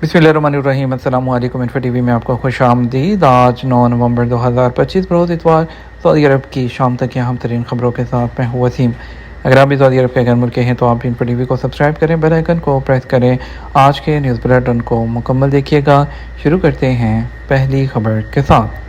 बिस्मिल्लाहिर्रहमानिर्रहीम। अस्सलाम वालेकुम। इन्फो टीवी में आपको खुश आमदीद। आज 9 नवंबर 2025 बरोज़ इतवार सऊदी अरब की शाम तक की अहम तरीन खबरों के साथ मैं हूँ वसीम। अगर आप भी सऊदी अरब के घर मुल्क के हैं तो आप भी इन्फो टीवी को सब्सक्राइब करें, बेल आइकन को प्रेस करें। आज के न्यूज़ बुलेटिन को मुकम्मल देखिएगा। शुरू करते हैं पहली खबर के साथ।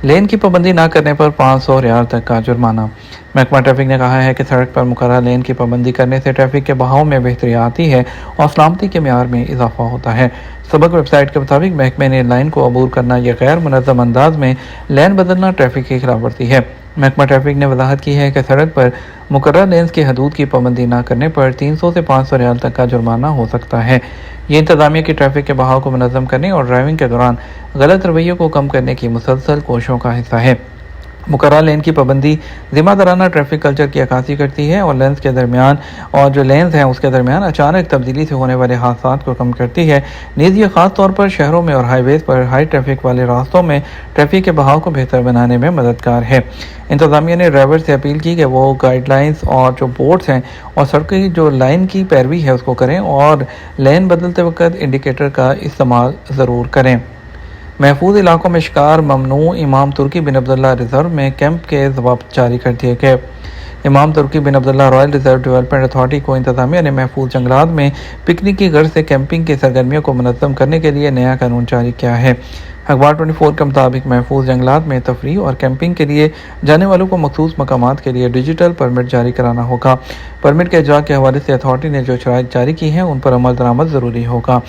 लेन की पाबंदी न करने पर 500 रियाल तक का जुर्माना। महकमा ट्रैफिक ने कहा है कि सड़क पर मुकर्रर लेन की पाबंदी करने से ट्रैफिक के बहाव में बेहतरी आती है और सलामती के म्यार में इजाफा होता है। सबक वेबसाइट के मुताबिक महकमे ने लाइन को अबूर करना या गैर मुनज़्ज़म अंदाज में लेन बदलना ट्रैफिक की खिलाफ वर्जी है। महकमा ट्रैफिक ने वजाहत की है कि सड़क पर मुकर्रर लेन्स की हदूद की पाबंदी न करने पर 300 से 500 रियाल तक का जुर्माना हो सकता है। ये इंतजामिया की ट्रैफिक के बहाव को मुनज़्ज़म करने और ड्राइविंग के दौरान गलत रवैयों को कम करने की मुसलसल कोशिशों का हिस्सा है। मुकर्रर लेन की पाबंदी ज़िम्मेदाराना ट्रैफिक कल्चर की अक्कासी करती है और लेंस के दरमियान और जो लेंस हैं उसके दरमियान अचानक तब्दीली से होने वाले हादसात को कम करती है। नीज़ ये ख़ास तौर पर शहरों में और हाईवेज़ पर हाई ट्रैफिक वाले रास्तों में ट्रैफिक के बहाव को बेहतर बनाने में मददगार है। इंतज़ामिया ने ड्राइवर से अपील की कि वो गाइडलाइंस और जो बोर्ड्स हैं और सड़क की जो लाइन की पैरवी है उसको करें और लेन बदलते वक्त इंडिकेटर का इस्तेमाल ज़रूर करें। महफूज इलाकों में शिकार ममनू। इमाम तुर्की बिन अब्दुल्ला रिजर्व में कैंप के ज़वाब्त जारी कर दिए गए। इमाम Turki bin Abdullah royal reserve development authority को इंतजामिया ने महफूज जंगलात में पिकनिक की गर्ज से कैंपिंग की सरगर्मियों को मुनज़्ज़म करने के लिए नया कानून जारी किया है। अखबार 24 के मुताबिक महफूज जंगलात में तफरीह और कैंपिंग के लिए जाने वालों को मखसूस मकामात के लिए डिजिटल परमिट जारी कराना होगा। परमिट के इजरा के हवाले से अथॉरिटी ने जो शराइत जारी की हैं उन पर अमल दरामद ज़रूरी होगा।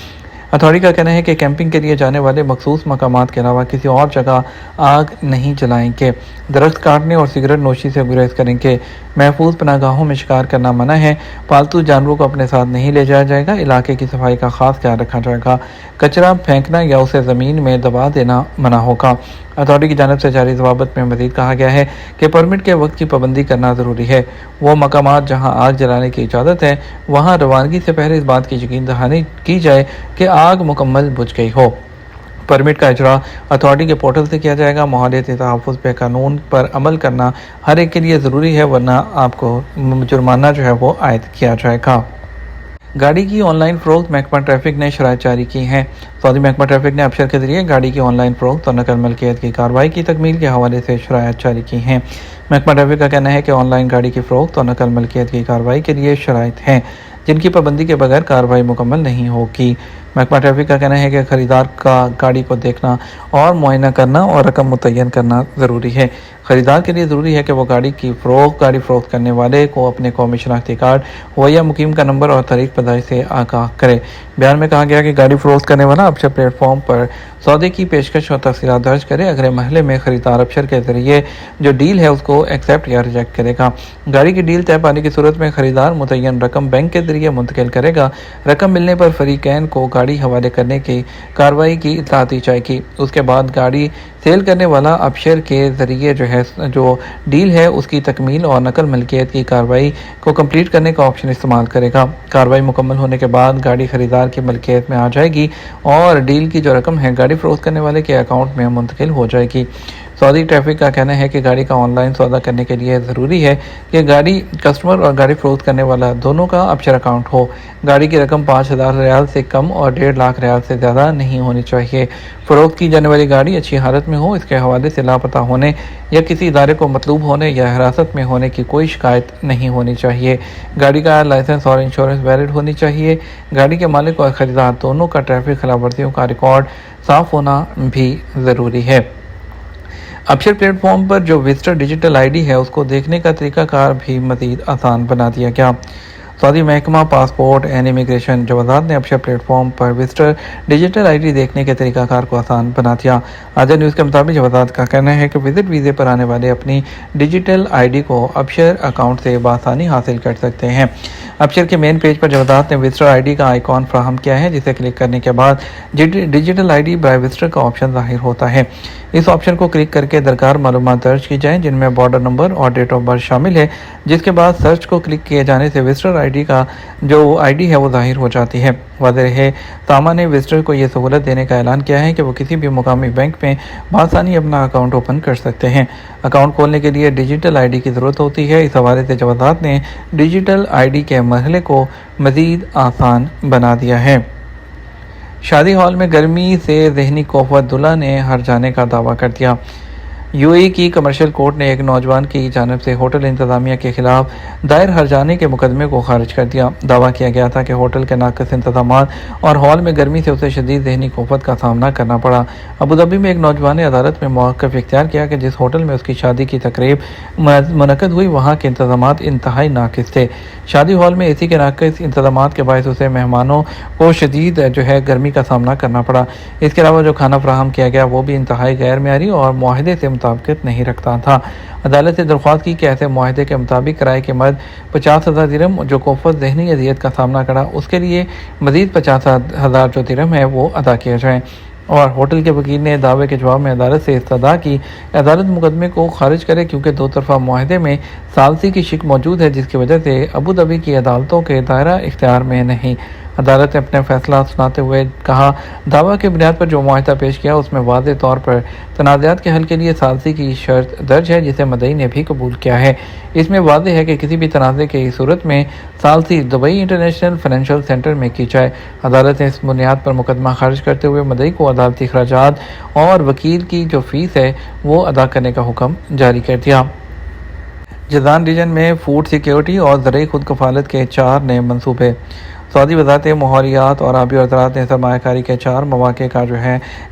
अथॉरिटी का कहना है कि कैंपिंग के लिए जाने वाले मखसूस मकामात के अलावा किसी और जगह आग नहीं जलाएंगे, दरख्त काटने और सिगरेट नोशी से गुरेज करेंगे। महफूज पनागाहों में शिकार करना मना है। पालतू जानवरों को अपने साथ नहीं ले जाया जाएगा। इलाके की सफाई का खास ख्याल रखा जाएगा। कचरा फेंकना या उसे ज़मीन में दबा देना मना होगा। अथॉरिटी की जानिब से जारी जवाबत में मज़ीद कहा गया है कि परमिट के वक्त की पाबंदी करना ज़रूरी है। वो मकामात जहाँ आग जलाने की इजाज़त है वहाँ रवानगी से पहले इस बात की यकीन दहानी की जाए कि आग मुकम्मल बुझ गई हो। परमिट का इजरा अथॉरिटी के पोर्टल से किया जाएगा। माहौलियाती तहफ़्फ़ुज़ पे कानून पर अमल करना हर एक के लिए ज़रूरी है, वरना आपको जुर्माना जो है वो आयद किया जाएगा। गाड़ी की ऑनलाइन फ़रोख्त। महकमा ट्रैफिक ने शराइत जारी की हैं। सऊदी महकमा ट्रैफिक ने अबशर के ज़रिए गाड़ी की ऑनलाइन फ़रोख्त और नकल मलकियत की कार्रवाई की तकमील के हवाले से शराइत जारी की हैं। महकमा ट्रैफिक का कहना है कि ऑनलाइन गाड़ी की फ़रोख्त और नकल मलकियत की कार्रवाई के लिए शराइत हैं जिनकी पाबंदी के बगैर कार्रवाई मुकम्मल नहीं होगी। महकमा ट्रैफिक का कहना है कि ख़रीदार का गाड़ी को देखना और मुआयना करना और रकम मुतय्यन करना ज़रूरी है। ख़रीदार के लिए ज़रूरी है कि वो गाड़ी फ़रोख्त करने वाले को अपने कौमी शनाख्ती कार्ड व या मुकीम का नंबर और तारीख पैदाइश से आगाह करे। बयान में कहा गया कि गाड़ी फ़रोख्त करने वाला अबशर प्लेटफॉर्म पर सौदे की पेशकश और तफसीलात दर्ज करे। अगले महले में ख़रीदार अबशर के ज़रिए जो डील है उसको एक्सेप्ट या रिजेक्ट करेगा। गाड़ी की डील तय पाने की सूरत में ख़रीदार मुतय्यन रकम बैंक के ज़रिए मुंतकिल करेगा। रकम मिलने पर फ़रीक़ैन को गाड़ी हवाले करने की कार्रवाई की इत्तला दी जाएगी। उसके बाद गाड़ी सेल करने वाला अबशर के ज़रिए जो डील है उसकी तकमील और नकल मलकियत की कार्रवाई को कंप्लीट करने का ऑप्शन इस्तेमाल करेगा। कार्रवाई मुकम्मल होने के बाद गाड़ी ख़रीदार की मलकियत में आ जाएगी और डील की जो रकम है गाड़ी फ़रोख्त करने वाले के अकाउंट में मुंतकिल हो जाएगी। सऊदी ट्रैफिक का कहना है कि गाड़ी का ऑनलाइन सौदा करने के लिए ज़रूरी है कि गाड़ी कस्टमर और गाड़ी फ़रोख्त करने वाला दोनों का अबशर अकाउंट हो। गाड़ी की रकम 5000 रियाल से कम और 1.5 लाख रियाल से ज़्यादा नहीं होनी चाहिए। फ़रोख्त की जाने वाली गाड़ी अच्छी हालत में हो। इसके हवाले से लापता होने या किसी इदारे को मतलूब होने या हिरासत में होने की कोई शिकायत नहीं होनी चाहिए। गाड़ी का लाइसेंस और इंश्योरेंस वैलिड होनी चाहिए। गाड़ी के मालिक और ख़रीदार दोनों का ट्रैफिक खिलाफ वर्जियों का रिकॉर्ड साफ़ होना भी ज़रूरी है। अबशर प्लेटफॉर्म पर जो विजिटर डिजिटल आईडी है उसको देखने का तरीकाकार भी मज़ीद आसान बना दिया गया। सऊदी महकमा पासपोर्ट एंड इमिग्रेशन जवाज़ात ने अबशर प्लेटफॉर्म पर विजिटर डिजिटल आईडी देखने के तरीकाकार को आसान बना दिया। आज न्यूज़ के मुताबिक जवाज़ात का कहना है कि विजिट वीज़े पर आने वाले अपनी डिजिटल आईडी को अबशर अकाउंट से बआसानी हासिल कर सकते हैं। अबशर के मेन पेज पर जवाज़ात ने विजिटर आईडी का आइकॉन फ्राहम किया है जिसे क्लिक करने के बाद डिजिटल आईडी बाय विजिटर का ऑप्शन ज़ाहिर होता है। इस ऑप्शन को क्लिक करके दरकार मालूमात दर्ज की जाएँ जिनमें बॉर्डर नंबर और डेट ऑफ बर्थ शामिल है, जिसके बाद सर्च को क्लिक किए जाने से विजिटर ID کا जो ID है वो ज़ाहिर हो जाती है। वाज़ेह है, तामा ने विजिटर को ये सहूलत देने का ऐलान किया है कि वो किसी भी मुकामी बैंक में बआसानी अपना अकाउंट ओपन कर सकते हैं। अकाउंट खोलने के लिए डिजिटल ID की ज़रूरत होती है। इस हवाले से जवाज़ात ने डिजिटल ID के मरहले को मज़ीद आसान बना दिया है। शादी हॉल में गर्मी से ज़हनी कोफत, दुल्हा ने हर जाने का दावा कर दिया। UAE की कमर्शियल कोर्ट ने एक नौजवान की जानिब से होटल इंतज़ामिया के खिलाफ दायर हरजाने के मुकदमे को खारिज कर दिया। दावा किया गया था कि होटल के नाक़िस इंतज़ामात और हॉल में गर्मी से उसे शदीद ज़हनी कोफत का सामना करना पड़ा। अबू धाबी में एक नौजवान ने अदालत में मौक़िफ़ इख्तियार किया कि जिस होटल में उसकी शादी की तकरीब मुनक़्क़द हुई वहाँ के इंतज़ामात इंतहाई नाक़िस थे। शादी हॉल में AC के नाक़िस इंतज़ामात के बायस उसे मेहमानों को शदीद गर्मी का सामना करना पड़ा। इसके अलावा जो खाना फराहम किया गया वो भी इंतहाई गैर मेयारी और मुआहदे से मुताबिकत नहीं रखता था। अदालत से दरख्वास्त की कि ऐसे मुआहदे के मुताबिक किराए के मद 50,000 दिरहम जो कोफत ज़हनी अज़ियत का सामना करा उसके लिए मज़ीद 50,000 जो दिरहम है वो अदा किया जाए। और होटल के वकील ने दावे के जवाब में अदालत से इस्तदा की अदालत मुकदमे को खारिज करे क्योंकि दो तरफा मुआहदे में सालसी की शिक मौजूद है, जिसकी वजह से अबू धाबी की अदालतों के दायरा इख्तियार में नहीं। अदालत ने अपने फैसला सुनाते हुए कहा, दावा की बुनियाद पर जो मुआहदा पेश किया उसमें वाज़ेह तौर पर तनाज़ात के हल के लिए सालसी की शर्त दर्ज है, जिसे मदई ने भी कबूल किया है। इसमें वाज़ेह है कि किसी भी तनाज़े की सूरत में सालसी दुबई इंटरनेशनल फाइनेंशियल सेंटर में की जाए। अदालत ने इस बुनियाद पर मुकदमा खारिज करते हुए मदई को अदालती अखराजात और वकील की जो फ़ीस है वो अदा करने का हुक्म जारी कर दिया। जज़ान रीजन में फूड सिक्योरिटी और ज़रई खुद कफालत के 4 नए मनसूबे। सऊदी वज़ारत माहौलियात और आबी और ज़राअत ने सरमायाकारी के 4 मौक़े का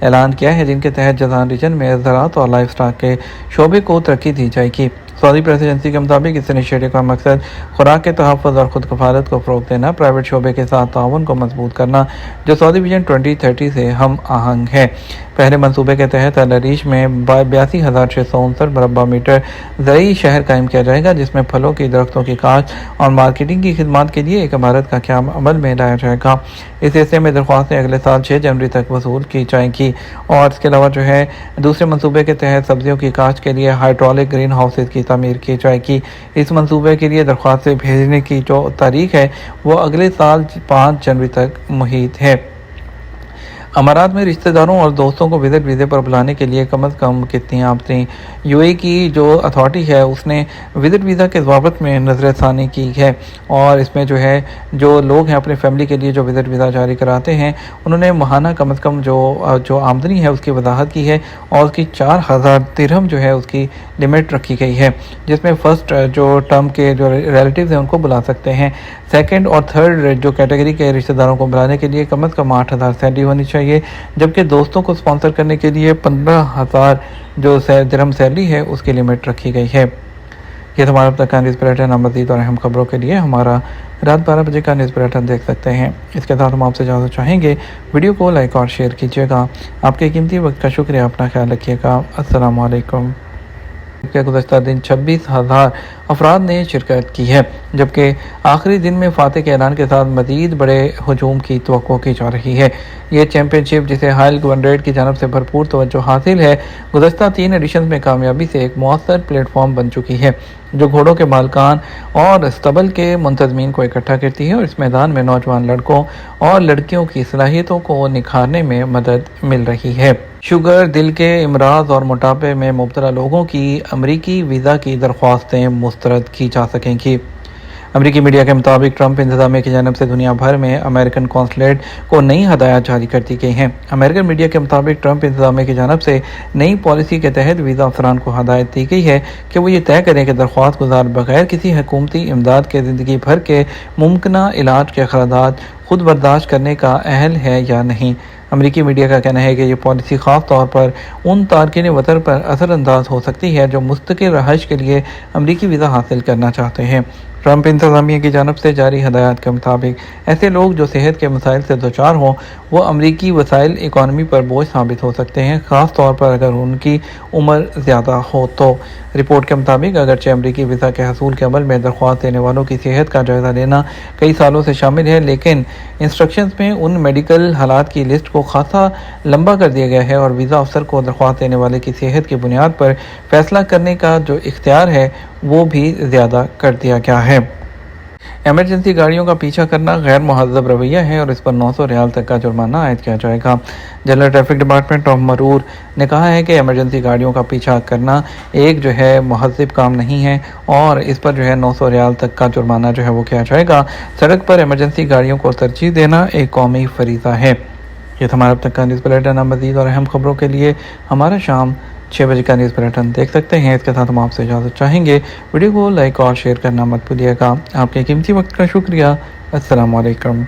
ऐलान किया है, जिनके तहत जज़ान रीजन में ज़राअत और लाइफ स्टॉक के शोबे को तरक्की दी जाएगी। सऊदी प्रेस एजेंसी के मुताबिक इस इनिशिएटिव का मकसद खुराक के तहफ़्फ़ुज़ और खुद कफालत को फ़रोग़ देना, प्राइवेट शोबे के साथ ताउन को मजबूत करना, जो सऊदी विजन 2030 से हम आहंग है। पहले मनसूबे के तहत अल अरीश में 82,659 मुरबा मीटर ज़रई शहर कायम किया जाएगा, जिसमें फलों की दरख्तों की काश्त और मार्केटिंग की खिदमात के लिए एक इमारत का क़याम अमल में लाया जाएगा। इस हिस्से में दरख्वास्तें अगले साल 6 जनवरी तक वसूल की जाएंगी। और इसके अलावा दूसरे मनसूबे के तहत सब्जियों की काश्त के लिए हाइड्रोलिक ग्रीन हाउसेज की तामीर की जाएगी। इस मनसूबे के लिए दरख्वास्तें भेजने की जो तारीख है वो अगले साल 5 जनवरी तक मुहित है। अमारात में रिश्तेदारों और दोस्तों को विजिट वीज़े पर बुलाने के लिए कम अज़ कम कितनी आमदनी। UAE की जो अथॉरिटी है उसने विजिट वीज़ा के ज़वाबित में नज़रसानी की है और इसमें जो लोग हैं अपनी फैमिली के लिए जो विजिट वीज़ा जारी कराते हैं उन्होंने माहाना कम अज़ कम जो आमदनी है उसकी वजाहत की है और उसकी 4,000 दिरहम उसकी लिमिट रखी गई है, जिसमें फ़र्स्ट जो टर्म के जो रिलेटिव्स हैं उनको बुला सकते हैं। सेकंड और थर्ड जो कैटेगरी के रिश्तेदारों को बुलाने के लिए कम अज़ कम 8,000 सैलरी होनी चाहिए, जबकि दोस्तों को स्पॉन्सर करने के लिए 15,000 जो दिरहम सैलरी है उसकी लिमिट रखी गई है। ये हमारा अब तक का न्यूज़ बुलेटिन। मज़ीद और अहम खबरों के लिए हमारा रात 12 बजे का न्यूज़ बुलेटिन देख सकते हैं। इसके साथ हम आपसे इजाज़त चाहेंगे। वीडियो को लाइक और शेयर कीजिएगा। आपके कीमती वक्त का शुक्रिया। अपना ख्याल रखिएगा। अस्सलाम वालेकुम। के गुज़श्ता दिन 26,000 अफराद ने शिरकत की है, जबकि आखिरी दिन में फातह के ऐलान के साथ मज़ीद बड़े हजूम की तवक्को की जा रही है। ये चैम्पियनशिप, जिसे हाइल गवर्नरेट की जानब से भरपूर तवज्जो हासिल है, गुज़श्ता 3 एडिशन में कामयाबी से एक मौसर प्लेटफॉर्म बन चुकी है, जो घोड़ों के मालकान और स्तबल के मुंतज़मीन को इकट्ठा करती है और इस मैदान में नौजवान लड़कों और लड़कियों की सलाहियतों को निखारने में मदद मिल रही है। शुगर, दिल के अमराज और मोटापे में मुब्तला लोगों की अमरीकी वीज़ा की दरख्वास्तें मुस्तरद की जा सकेंगी। अमरीकी मीडिया के मुताबिक ट्रंप इंतजामिया की जानब से दुनिया भर में अमेरिकन कौंसलेट को नई हदायत जारी कर दी गई हैं। अमेरिकन मीडिया के मुताबिक ट्रंप इंतजामिया की जानब से नई पॉलिसी के तहत वीज़ा अफसरान को हदायत दी गई है कि वो ये तय करें कि दरख्वास्त गुजार बगैर किसी हुकूमती इमदाद के ज़िंदगी भर के मुमकिन इलाज के अखराजात खुद बर्दाश्त करने का अहल है या नहीं। अमरीकी मीडिया का कहना है कि यह पॉलिसी ख़ास तौर पर उन तारकिन वतन पर असरअंदाज हो सकती है जो मुस्तकिल रहाइश के लिए अमरीकी वीज़ा हासिल करना चाहते हैं। ट्रंप इंतज़ामिया की जानब से जारी हदायत के मुताबिक ऐसे लोग जो सेहत के मसाइल से दोचार हों वो अमरीकी वसाइल इकॉनमी पर बोझ साबित हो सकते हैं, ख़ास तौर पर अगर उनकी उम्र ज़्यादा हो तो। रिपोर्ट के मुताबिक अगरचे अमरीकी वीज़ा के हसूल के अमल में दरख्वास्त देने वालों की सेहत का जायज़ा लेना कई सालों से शामिल है, लेकिन इंस्ट्रक्शंस में उन मेडिकल हालात की लिस्ट को खासा लंबा कर दिया गया है और वीज़ा अफसर को दरख्वास्त देने वाले की सेहत की बुनियाद पर फैसला करने का जो इख्तियार है वो भी ज़्यादा कर दिया गया है। ایمرجنسی گاڑیوں کا پیچھا کرنا غیر مہذب رویہ ہے اور اس پر 900 ریال تک کا جرمانہ عائد کیا جائے گا۔ جنرل ٹریفک ڈپارٹمنٹ آف مرور نے کہا ہے کہ ایمرجنسی گاڑیوں کا پیچھا کرنا ایک مہذب کام نہیں ہے اور اس پر 900 ریال تک کا جرمانہ وہ کیا جائے گا۔ سڑک پر ایمرجنسی گاڑیوں کو ترجیح دینا ایک قومی فریضہ ہے۔ یہ ہمارا اب تک کا نیوز بلیٹن۔ مزید اور اہم خبروں کے لیے ہمارا شام 6 بجے کا نیوز بلیٹن دیکھ سکتے ہیں۔ اس کے ساتھ ہم آپ سے اجازت چاہیں گے۔ ویڈیو کو لائک اور شیئر کرنا مت بھولیے گا۔ آپ کے قیمتی وقت کا شکریہ۔ السلام علیکم۔